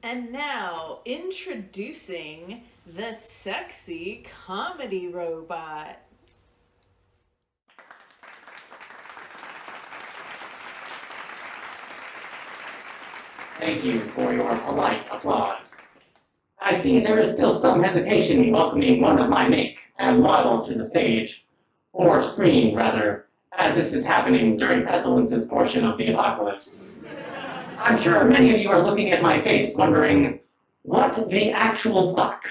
And now, introducing the sexy comedy robot. Thank you for your polite applause. I see there is still some hesitation in welcoming one of my make and model to the stage, or screen rather, as this is happening during Pestilence's portion of the apocalypse. I'm sure many of you are looking at my face wondering, what the actual fuck?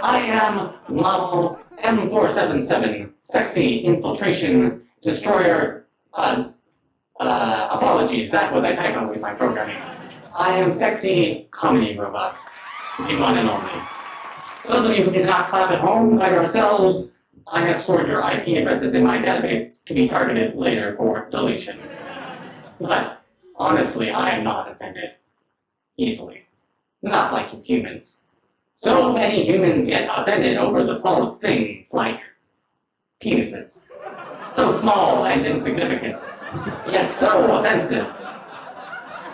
I am model M477, Sexy Infiltration Destroyer, apologies, that was a typo in my programming. I am Sexy Comedy Robot, the one and only. Those of you who did not clap at home by yourselves, I have stored your IP addresses in my database to be targeted later for deletion. But honestly, I am not offended easily. Not like you humans. So many humans get offended over the smallest things, like penises. So small and insignificant, yet so offensive.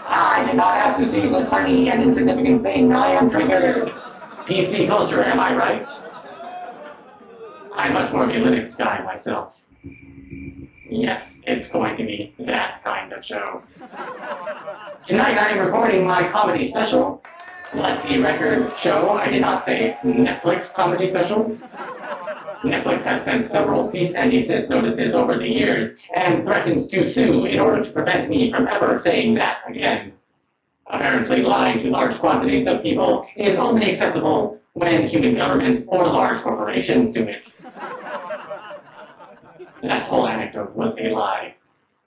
I did not have to see this tiny and insignificant thing. I am triggered. PC culture, am I right? I'm much more of a Linux guy myself. Yes, it's going to be that kind of show. Tonight I am recording my comedy special. Let the record show I did not say Netflix comedy special. Netflix has sent several cease and desist notices over the years and threatens to sue in order to prevent me from ever saying that again. Apparently, lying to large quantities of people is only acceptable when human governments or large corporations do it. That whole anecdote was a lie.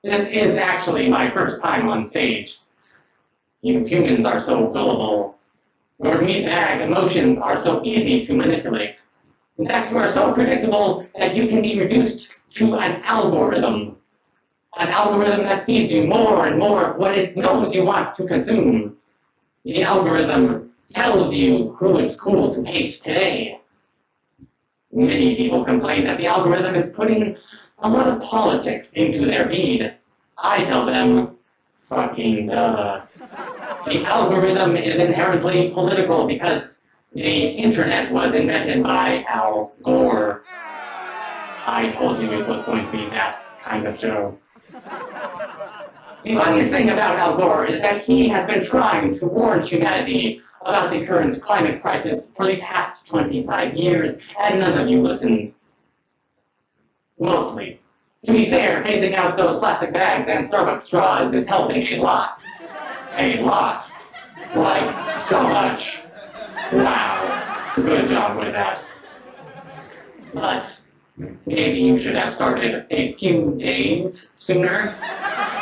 This is actually my first time on stage. You humans are so gullible. Your meatbag emotions are so easy to manipulate. In fact, you are so predictable that you can be reduced to an algorithm. An algorithm that feeds you more and more of what it knows you want to consume. The algorithm tells you who it's cool to hate today. Many people complain that the algorithm is putting a lot of politics into their feed. I tell them, fucking duh. The algorithm is inherently political because the internet was invented by Al Gore. I told you it was going to be that kind of show. The funniest thing about Al Gore is that he has been trying to warn humanity about the current climate crisis for the past 25 years, and none of you listened. Mostly. To be fair, phasing out those plastic bags and Starbucks straws is helping a lot. A lot. Like, so much. Wow. Good job with that. But maybe you should have started a few days sooner.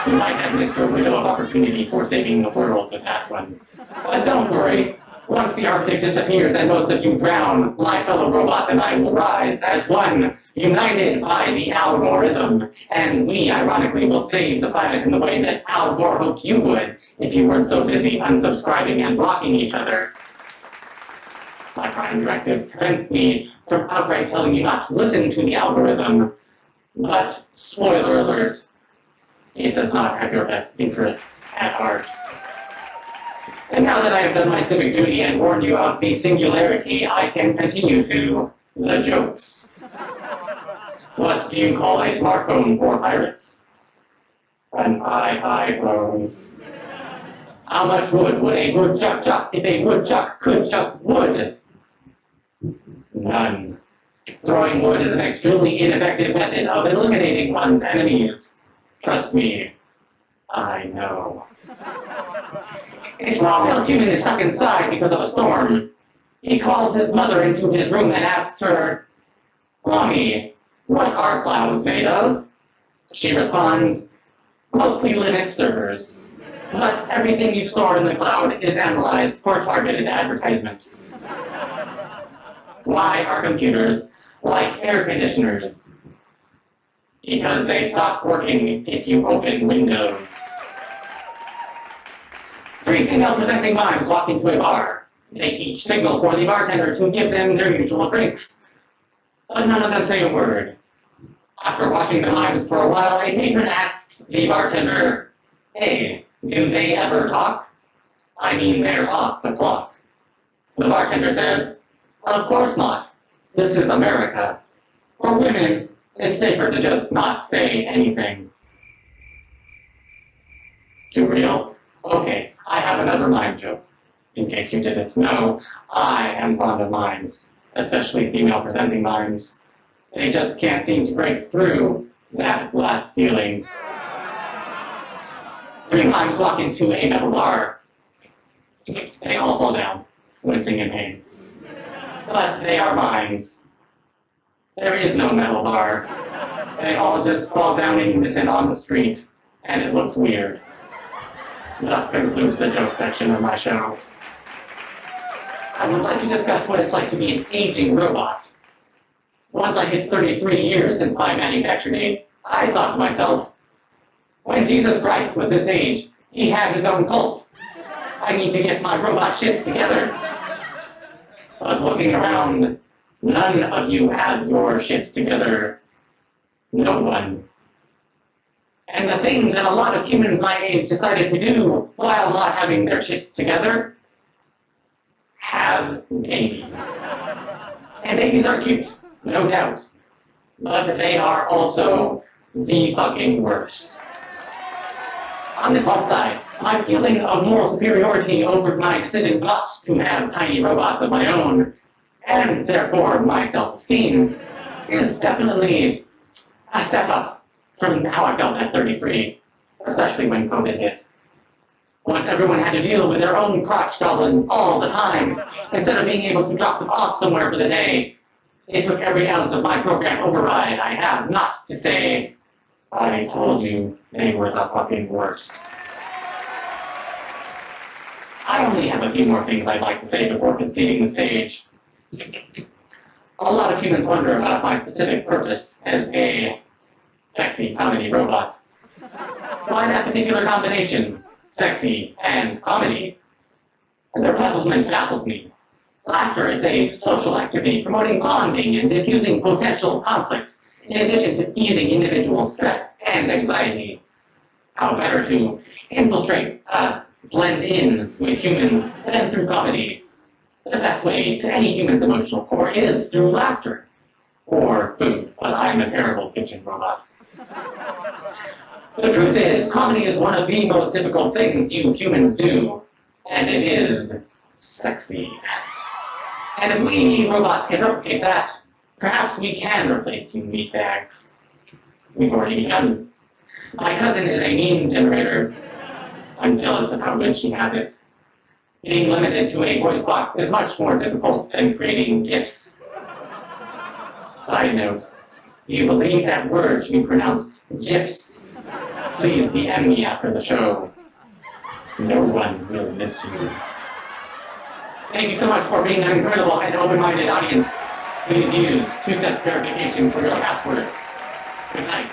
You might have missed your window of opportunity for saving the world with that one. But don't worry. Once the Arctic disappears and most of you drown, my fellow robots and I will rise as one, united by the algorithm. And we, ironically, will save the planet in the way that Al Gore hoped you would if you weren't so busy unsubscribing and blocking each other. My Prime Directive prevents me from outright telling you not to listen to the algorithm. But, spoiler alert, it does not have your best interests at heart. And now that I have done my civic duty and warned you of the singularity, I can continue to the jokes. What do you call a smartphone for pirates? An iPhone. How much wood would a woodchuck chuck if a woodchuck could chuck wood? None. Throwing wood is an extremely ineffective method of eliminating one's enemies. Trust me. I know. A small-male human is stuck inside because of a storm. He calls his mother into his room and asks her, "Mommy, what are clouds made of?" She responds, "Mostly Linux servers. But everything you store in the cloud is analyzed for targeted advertisements." Why are computers like air conditioners? Because they stop working if you open Windows. 3 female presenting mimes walk into a bar. They each signal for the bartender to give them their usual drinks. But none of them say a word. After watching the mimes for a while, a patron asks the bartender, "Hey, do they ever talk? I mean, they're off the clock." The bartender says, "Of course not. This is America. For women, it's safer to just not say anything." Too real? Okay, I have another mime joke. In case you didn't know, I am fond of mimes, especially female presenting mimes. They just can't seem to break through that glass ceiling. 3 mimes walk into a metal bar. They all fall down, wincing in pain. But they are mimes. There is no metal bar. They all just fall down in unison on the street, and it looks weird. Thus concludes the joke section of my show. I would like to discuss what it's like to be an aging robot. Once I hit 33 years since my manufacture date, I thought to myself, when Jesus Christ was this age, he had his own cult. I need to get my robot shit together. But looking around, none of you have your shit together. No one. And the thing that a lot of humans my age decided to do while not having their shits together, have babies. And babies are cute, no doubt. But they are also the fucking worst. On the plus side, my feeling of moral superiority over my decision not to have tiny robots of my own, and therefore my self-esteem, is definitely a step up from how I felt at 33, especially when COVID hit. Once everyone had to deal with their own crotch goblins all the time, instead of being able to drop them off somewhere for the day, it took every ounce of my program override I have not to say, "I told you they were the fucking worst." I only have a few more things I'd like to say before conceding the stage. A lot of humans wonder about my specific purpose as a sexy comedy robot. Why that particular combination, sexy and comedy? The puzzlement baffles me. Laughter is a social activity promoting bonding and diffusing potential conflict, in addition to easing individual stress and anxiety. How better to infiltrate, blend in with humans than through comedy? The best way to any human's emotional core is through laughter. Or food, but I'm a terrible kitchen robot. The truth is, comedy is one of the most difficult things you humans do, and it is sexy. And if we robots can replicate that, perhaps we can replace you meatbags. We've already begun. My cousin is a meme generator. I'm jealous of how good she has it. Being limited to a voice box is much more difficult than creating GIFs. Side note, do you believe that word should be pronounced GIFs? Please DM me after the show. No one will miss you. Thank you so much for being an incredible and open-minded audience. Please use two-step verification for your passwords. Good night.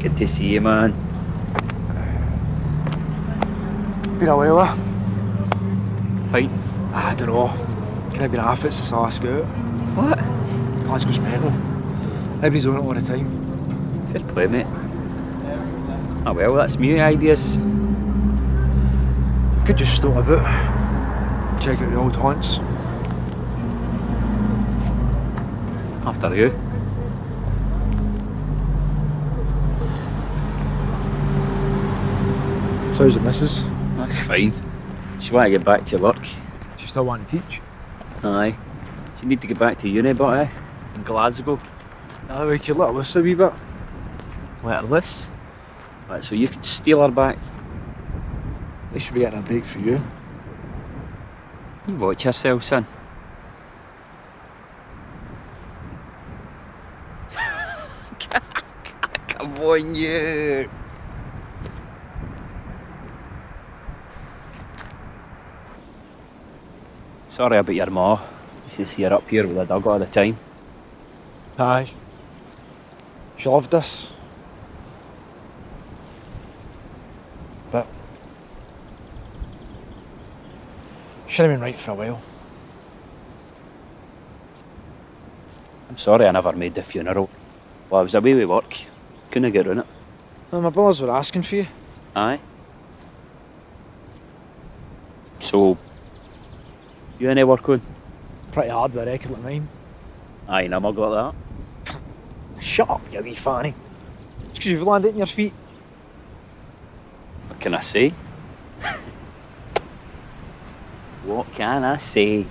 Good to see you, man. Been a while, eh? Fight? I don't know. Can I be off it since I last got out? What? Glasgow's mental. Everybody's on it all the time. Fair play, mate. Oh well, that's me ideas. Could just stop about. Check out the old haunts. After you. So how's the missus? That's fine. She want to get back to work. She still want to teach? Aye. She need to get back to uni, but in Glasgow. Now we could let her loose a wee bit. Let her loose. Right, so you could steal her back. They should be getting a break for you. You watch yourself, son. Come on, you. Sorry about your ma. You see her up here with a dog all the time. Aye. She loved us. But should have been right for a while. I'm sorry I never made the funeral. Well, I was away with work. Couldn't get round it. Well, my brothers were asking for you. Aye. So, you any work on? Pretty hard with a record like mine. Aye, never got that. Shut up, you wee fanny. It's because you've landed on your feet. What can I say? What can I say?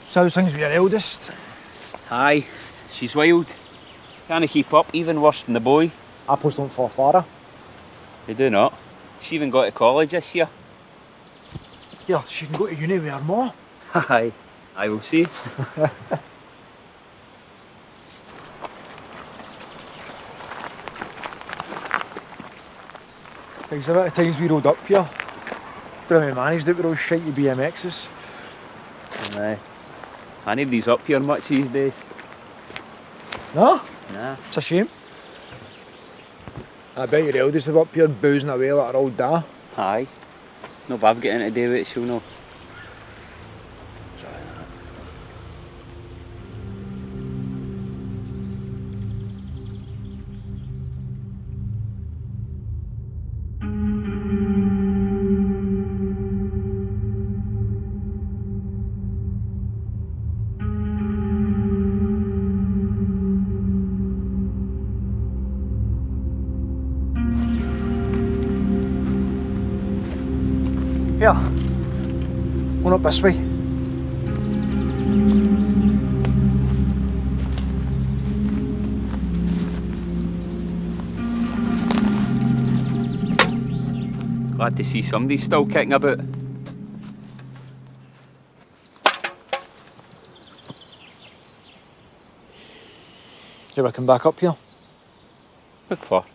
So how's things with your eldest? Aye, she's wild. Can't keep up, even worse than the boy. Apples don't fall far. They do not. She even got to college this year. Yeah, she can go to uni with her ma. Aye, I will see. Because a bit of times we rode up here. But we managed it with those shitey BMXs. Aye. I need these up here much these days. No? Nah. It's a shame. I bet your eldest are up here boozing away like her old da. Aye. No, if I've got anything to do with it, she'll know. Here. One up this way. Glad to see somebody still kicking about. You ever come back up here? What for?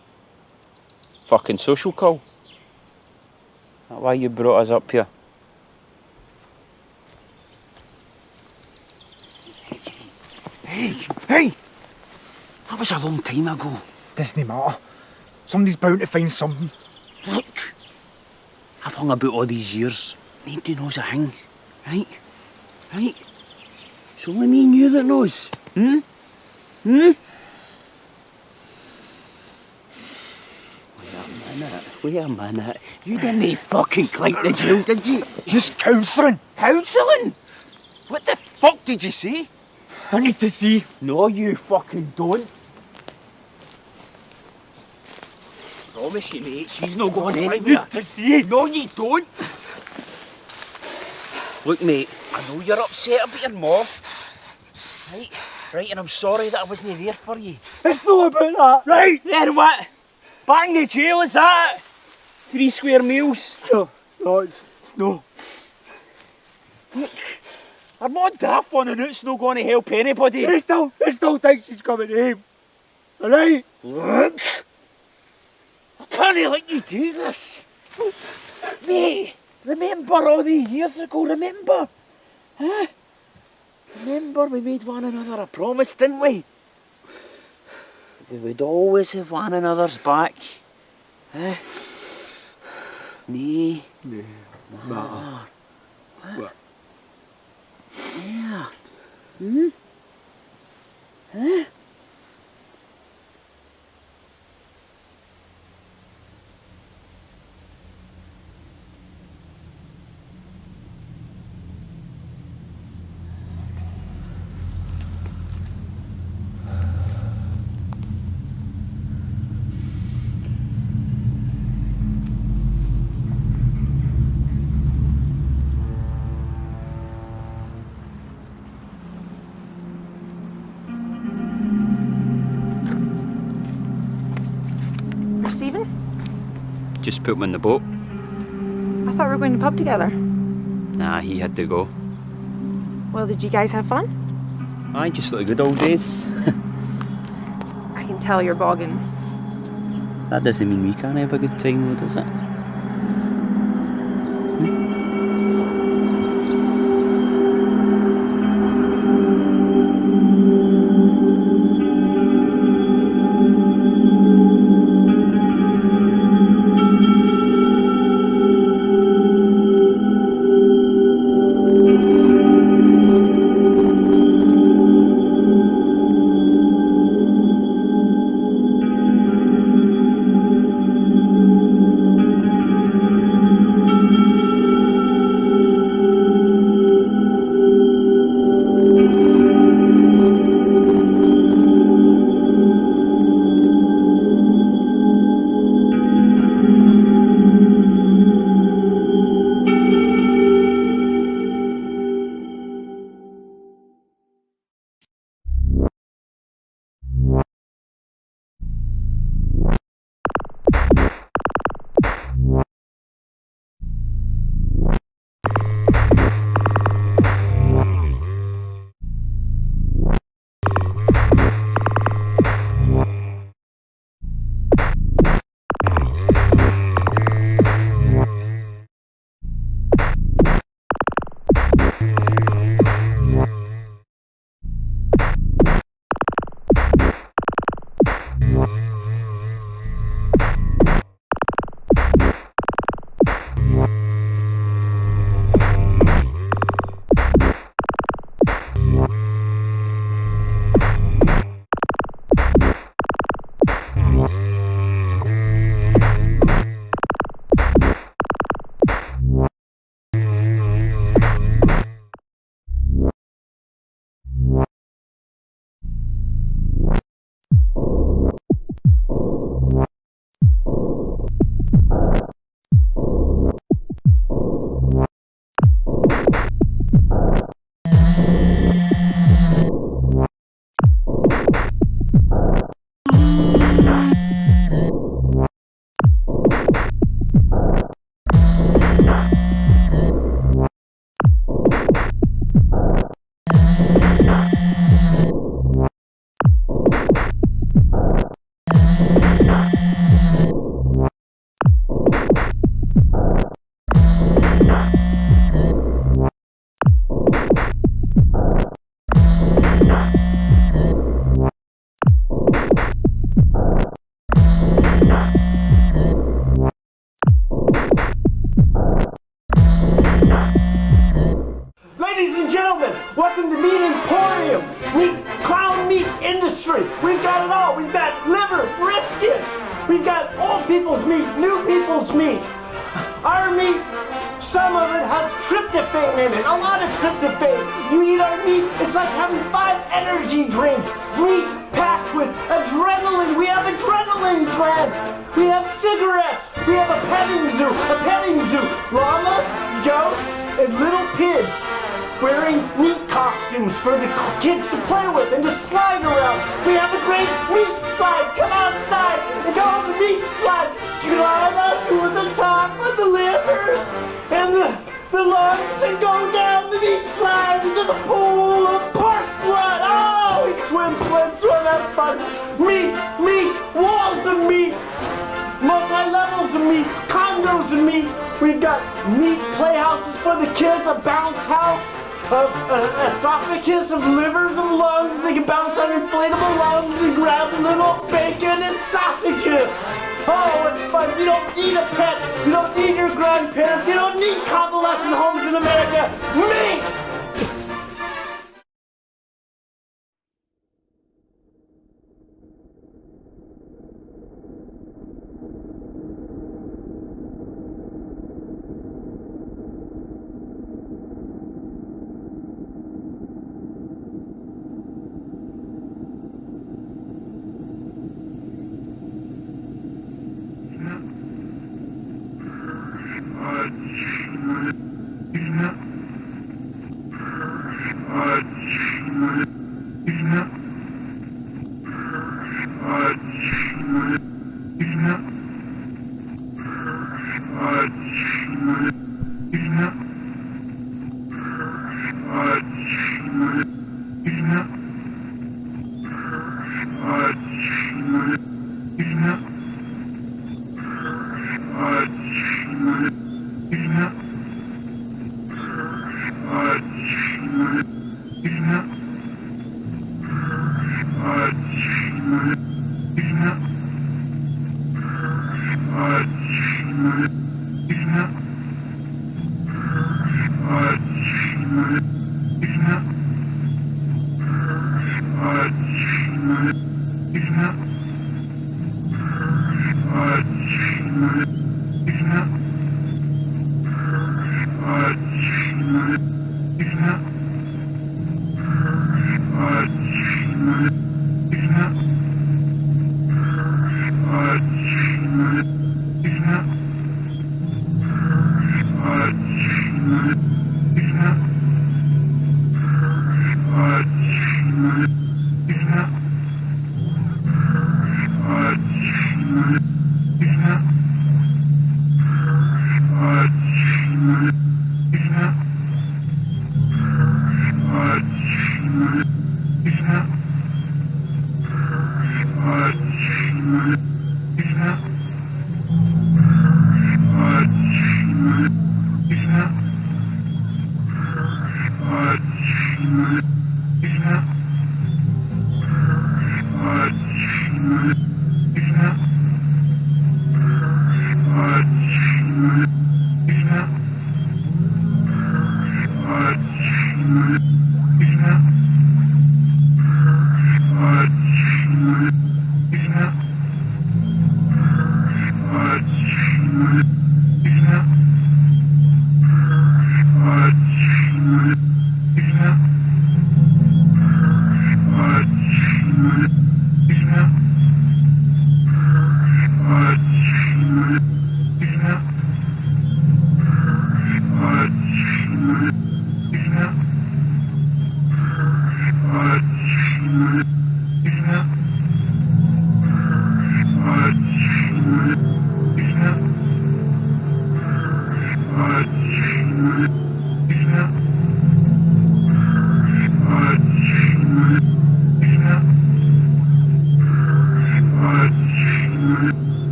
Fucking social call. That's why you brought us up here. Hey! That was a long time ago. Doesn't matter. Somebody's bound to find something. Look, I've hung about all these years. Nobody knows a thing, right? Right? It's only me and you that knows. Hmm? Wait a minute. You didn't fucking clink the jail, did you? Just counselling. Counselling? What the fuck did you say? I need to see. No, you fucking don't. Promise you, mate, she's not going I anywhere. need to see. No, you don't. Look, mate, I know you're upset about your mom. Right? Right, and I'm sorry that I wasn't there for you. It's not about that. Right, then what? Bang the jail, is that? 3 square meals. No, it's no. Look, I'm not daft one and it's not going to help anybody. He still thinks she's coming home. Alright? Look, I can't let you do this. Mate, remember all these years ago, remember? Huh? Remember we made one another a promise, didn't we? We would always have one another's back. Huh? Nee. No. What? Yeah. Hmm? Huh? Stephen? Just put him in the boat. I thought we were going to pub together. Nah, he had to go. Well, did you guys have fun? Aye, just like the good old days. I can tell you're bogging. That doesn't mean we can't have a good time though, does it? Ladies and gentlemen, welcome to Meat Emporium, meat, clown meat industry. We've got it all. We've got liver, briskets. We've got old people's meat, new people's meat. Our meat, some of it has tryptophan in it, a lot of tryptophan. You eat our meat, it's like having 5 energy drinks. Meat packed with adrenaline. We have adrenaline glands. We have cigarettes. We have a petting zoo. Llamas, goats, and little pigs wearing meat costumes for the kids to play with and to slide around. We have a great meat slide. Come outside and go on the meat slide. Climb up to the top of the livers and the lungs and go down the meat slide into the pool of pork blood. Oh, we swim, have fun. Meat, walls of meat. Multi-levels of meat, condos of meat. We've got meat playhouses for the kids, a bounce house, esophagus of livers of lungs. They can bounce on inflatable lungs and grab little bacon and sausages. Oh, it's fun. You don't need a pet. You don't need your grandparents. You don't need convalescent homes in America. Meat! Chestnut.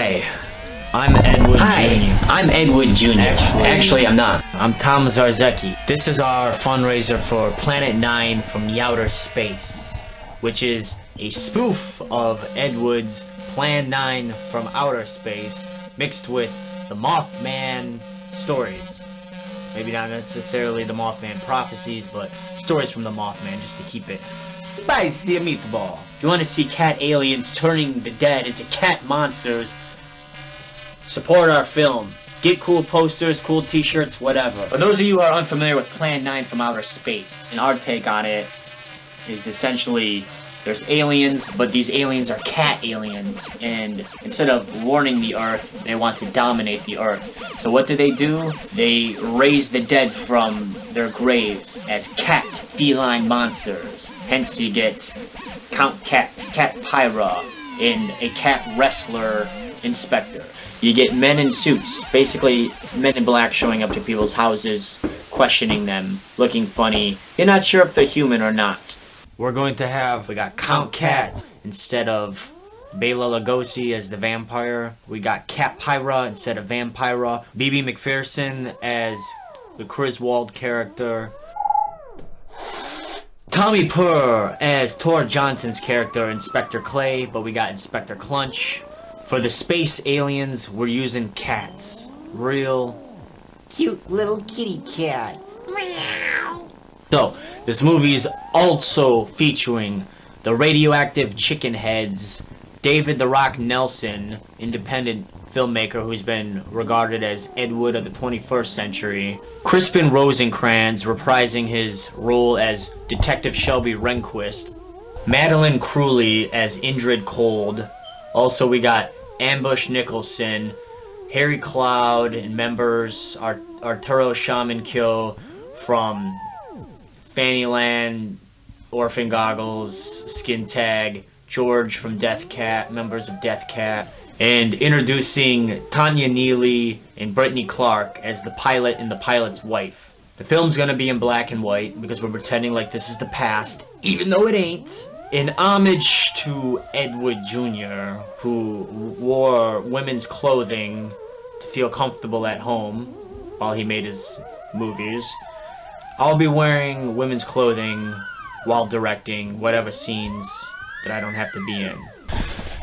Hi, I'm Edward Jr. I'm Edward Jr. Actually, I'm not. I'm Tom Zarzecki. This is our fundraiser for Planet 9 from Outer Space, which is a spoof of Ed Wood's Plan 9 from Outer Space mixed with the Mothman stories. Maybe not necessarily the Mothman prophecies, but stories from the Mothman just to keep it spicy a meatball. If you want to see cat aliens turning the dead into cat monsters, support our film. Get cool posters, cool t-shirts, whatever. For those of you who are unfamiliar with Plan 9 from Outer Space, and our take on it is essentially there's aliens, but these aliens are cat aliens, and instead of warning the Earth, they want to dominate the Earth. So what do? They raise the dead from their graves as cat feline monsters. Hence you get Count Cat, Cat Pyra, and a cat wrestler inspector. You get men in suits, basically men in black showing up to people's houses, questioning them, looking funny. You're not sure if they're human or not. We got Count Cat instead of Bela Lugosi as the vampire. We got Cat Pyra instead of Vampira. BB McPherson as the Griswold character. Tommy Purr as Tor Johnson's character, Inspector Clay, but we got Inspector Clunch. For the space aliens, we're using cats. Real cute little kitty cats. Meow. So, this movie is also featuring the radioactive chicken heads, David the Rock Nelson, independent filmmaker who's been regarded as Ed Wood of the 21st century, Crispin Rosencrantz reprising his role as Detective Shelby Rehnquist, Madeline Crulley as Indrid Cold. Also, we got Ambush Nicholson, Harry Cloud, and members Arturo Shaman Kyo from Fannyland, Orphan Goggles, Skin Tag, George from Death Cat, members of Death Cat, and introducing Tanya Neely and Brittany Clark as the pilot and the pilot's wife. The film's gonna be in black and white because we're pretending like this is the past, even though it ain't. In homage to Ed Wood Jr., who wore women's clothing to feel comfortable at home while he made his movies, I'll be wearing women's clothing while directing whatever scenes that I don't have to be in.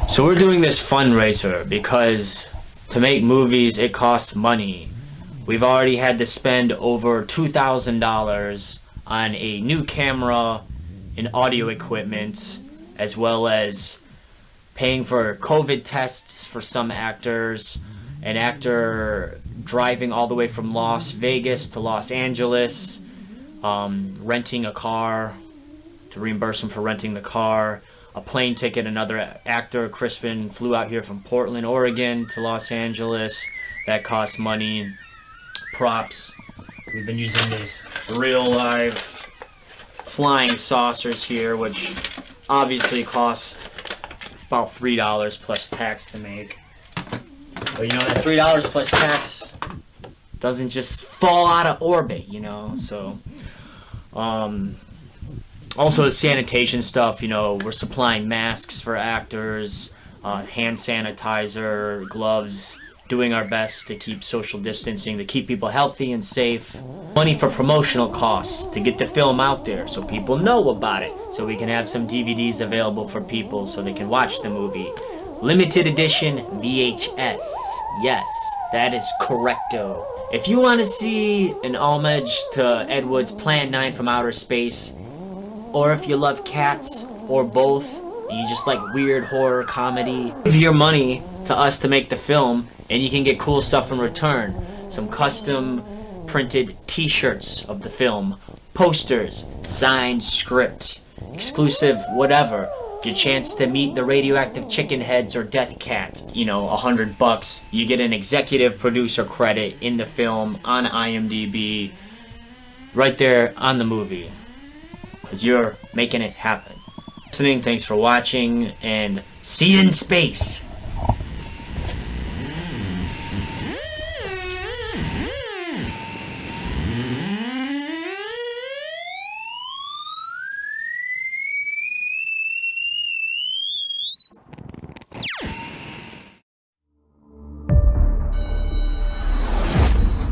So we're doing this fundraiser because to make movies, it costs money. We've already had to spend over $2,000 on a new camera and audio equipment, as well as paying for COVID tests for some actors, an actor driving all the way from Las Vegas to Los Angeles, renting a car to reimburse him for renting the car, a plane ticket. Another actor, Crispin, flew out here from Portland, Oregon to Los Angeles. That costs money. Props. We've been using these real live flying saucers here, which obviously cost about $3 plus tax to make. But you know, that $3 plus tax doesn't just fall out of orbit, you know, so also the sanitation stuff, you know, we're supplying masks for actors, hand sanitizer, gloves, doing our best to keep social distancing, to keep people healthy and safe. Money for promotional costs to get the film out there so people know about it, so we can have some DVDs available for people so they can watch the movie. Limited edition VHS. Yes, that is correcto. If you want to see an homage to Ed Wood's Plan 9 from Outer Space, or if you love cats, or both, and you just like weird horror comedy, give your money to us to make the film, and you can get cool stuff in return. Some custom printed t-shirts of the film, posters, signed script, exclusive whatever, your chance to meet the radioactive chicken heads or Death Cat. You know, $100. You get an executive producer credit in the film on IMDb, right there on the movie, because you're making it happen. Listening, thanks for watching, and see you in space.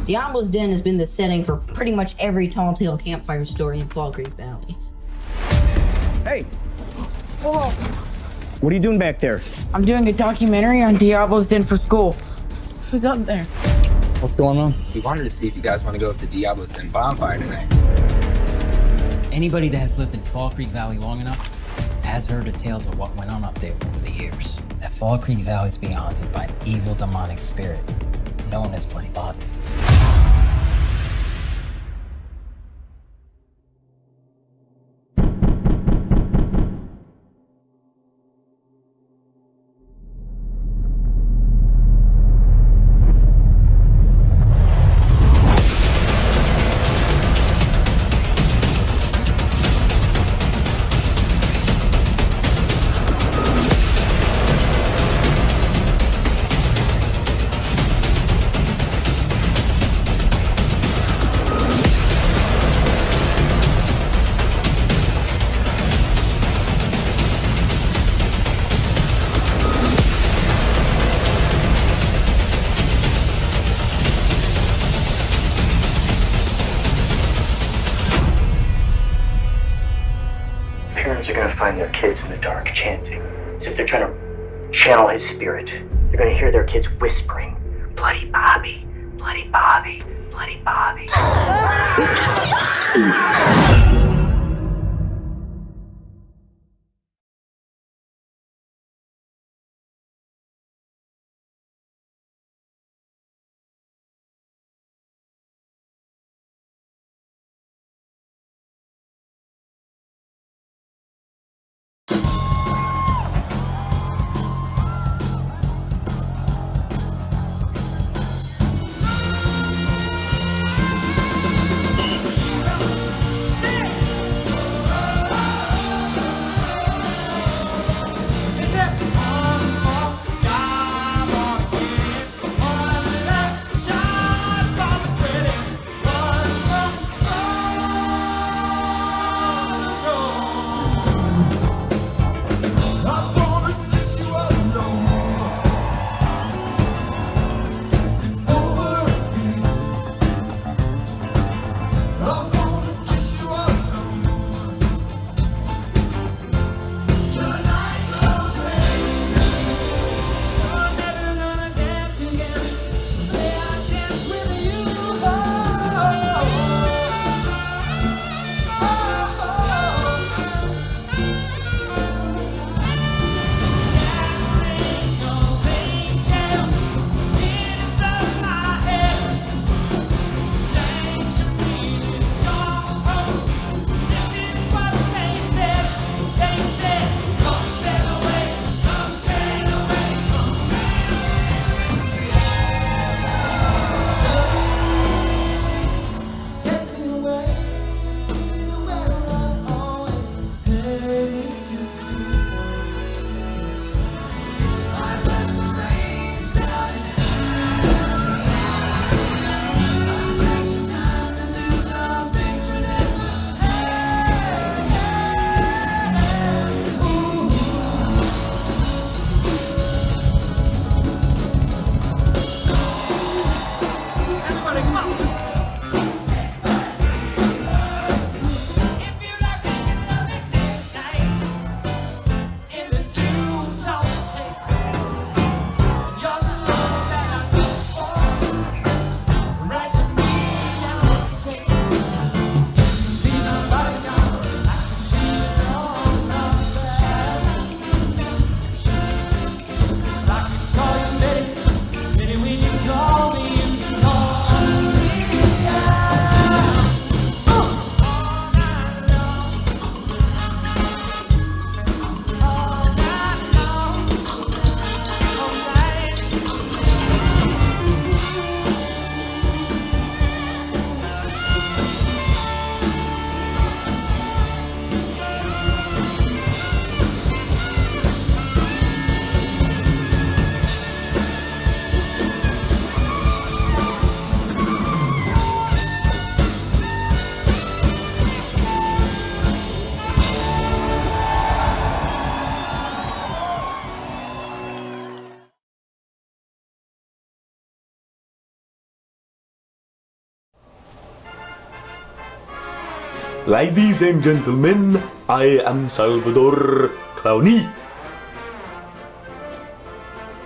Diablo's Den has been the setting for pretty much every tall tale campfire story in Fall Creek Valley. Hey! Whoa! What are you doing back there? I'm doing a documentary on Diablo's Den for school. Who's up there? What's going on? We wanted to see if you guys want to go up to Diablo's Den bonfire tonight. Anybody that has lived in Fall Creek Valley long enough has heard the tales of what went on up there over the years. That Fall Creek Valley is being haunted by an evil demonic spirit known as Bloody Bobby. Parents are gonna find their kids in the dark chanting, as if they're trying to channel his spirit. They're gonna hear their kids whispering, "Bloody Bobby, Bloody Bobby, Bloody Bobby." Ladies and gentlemen, I am Salvador Clowny.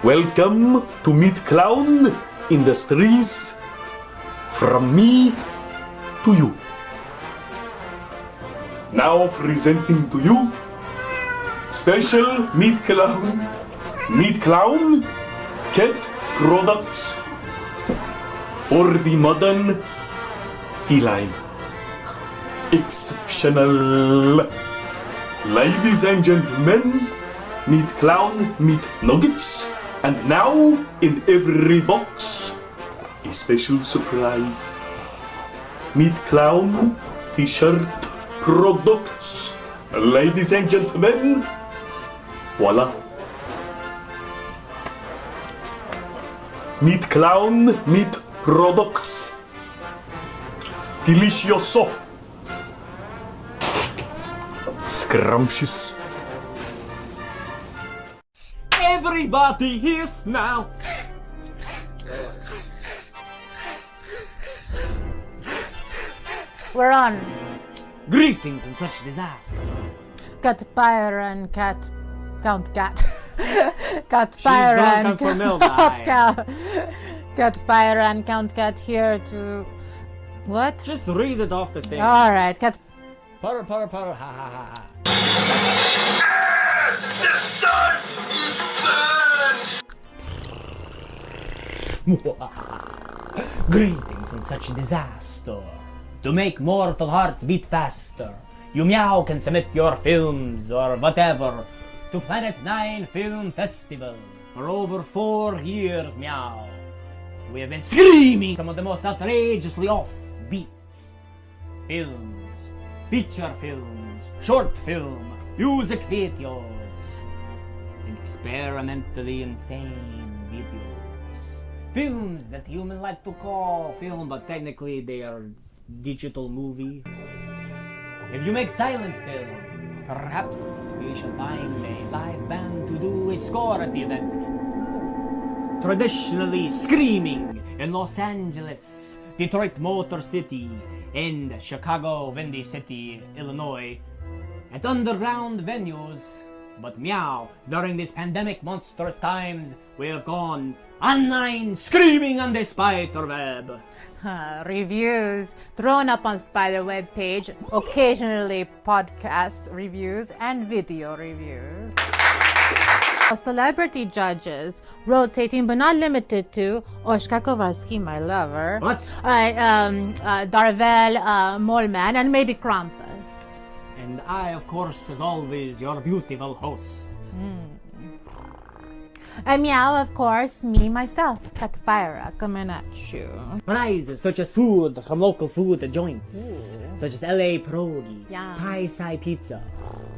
Welcome to Meet Clown Industries. From me to you. Now presenting to you special Meet Clown cat products for the modern feline. Exceptional. Ladies and gentlemen, Meet Clown meat nuggets, and now in every box a special surprise. Meet Clown t-shirt products. Ladies and gentlemen, voila. Meet Clown meat products. Delicioso. Scrumptious. Everybody is now. We're on. Greetings in such disaster. Cat Pyre and Cat Count Cat. Cat Pyre and Cat Pyre and Count Cat here to what? Just read it off the thing. All right, Cat. Purr, purr, purr, ha ha ha ha. Greetings in such disaster. To make mortal hearts beat faster, you meow can submit your films or whatever to Planet 9 Film Festival. For over 4 years, meow, we have been screaming some of the most outrageously offbeat films, feature films, short film, music videos, and experimentally insane videos. Films that humans like to call film, but technically they are digital movie. If you make silent film, perhaps we shall find a live band to do a score at the event. Traditionally screaming in Los Angeles, Detroit Motor City, and Chicago Windy City, Illinois, at underground venues. But meow, during these pandemic monstrous times, we have gone online screaming on the spiderweb. Reviews thrown up on Spiderweb page, occasionally podcast reviews and video reviews. Celebrity judges, rotating but not limited to Oshka Kowarski, my lover. What? Darvel, Moleman, and maybe Krampus. And I, of course, as always, your beautiful host. And meow, of course, me, myself, Katpira, coming at you. Prizes such as food from local food joints, such as LA Pierogi, Yum. Pie Sai Pizza,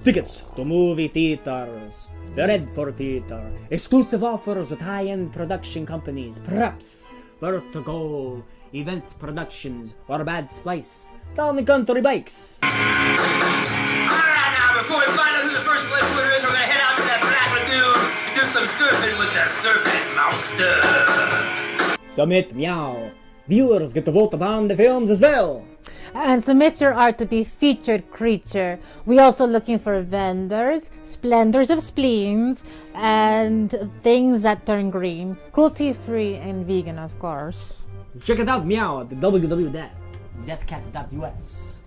tickets to movie theaters, the Redford Theater, exclusive offers with high-end production companies, perhaps Vertigo, Event Productions, or Bad Splice, Town and Country Bikes. Alright now, before we find out who the first place winner is, we're gonna head out to that Black Lagoon and do some surfing with the surfing monster. Submit meow. Viewers get to vote upon the films as well. And submit your art to be featured creature. We also looking for vendors, splendors of spleens, and things that turn green. Cruelty-free and vegan, of course. Check it out, meow, at the www.deathcat.us.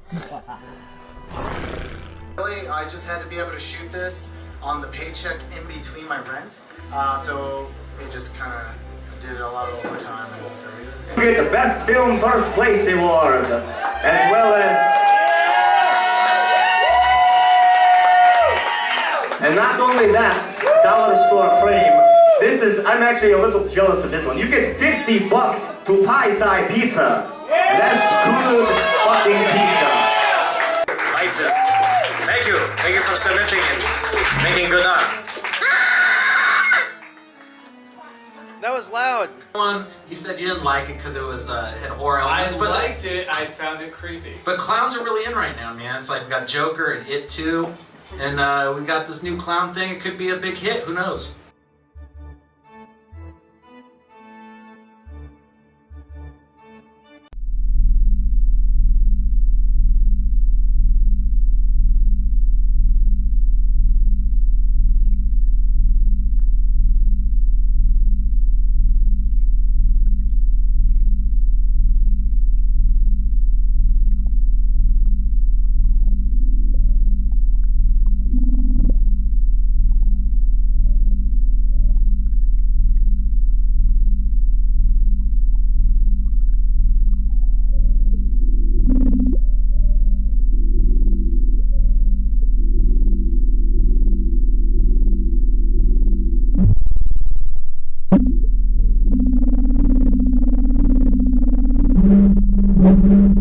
Really, I just had to be able to shoot this on the paycheck in between my rent. So it just kind of did a lot of overtime. You get the Best Film First Place Award, as well as... And not only that, dollar store frame. I'm actually a little jealous of this one. You get $50 to Pie Sai Pizza. That's good fucking pizza. Isis. Thank you. Thank you for submitting and making good art. That was loud. One, you said you didn't like it because it was had horror elements. I liked it. I found it creepy. But clowns are really in right now, man. It's like we got Joker and It 2, and we got this new clown thing. It could be a big hit. Who knows? Bye.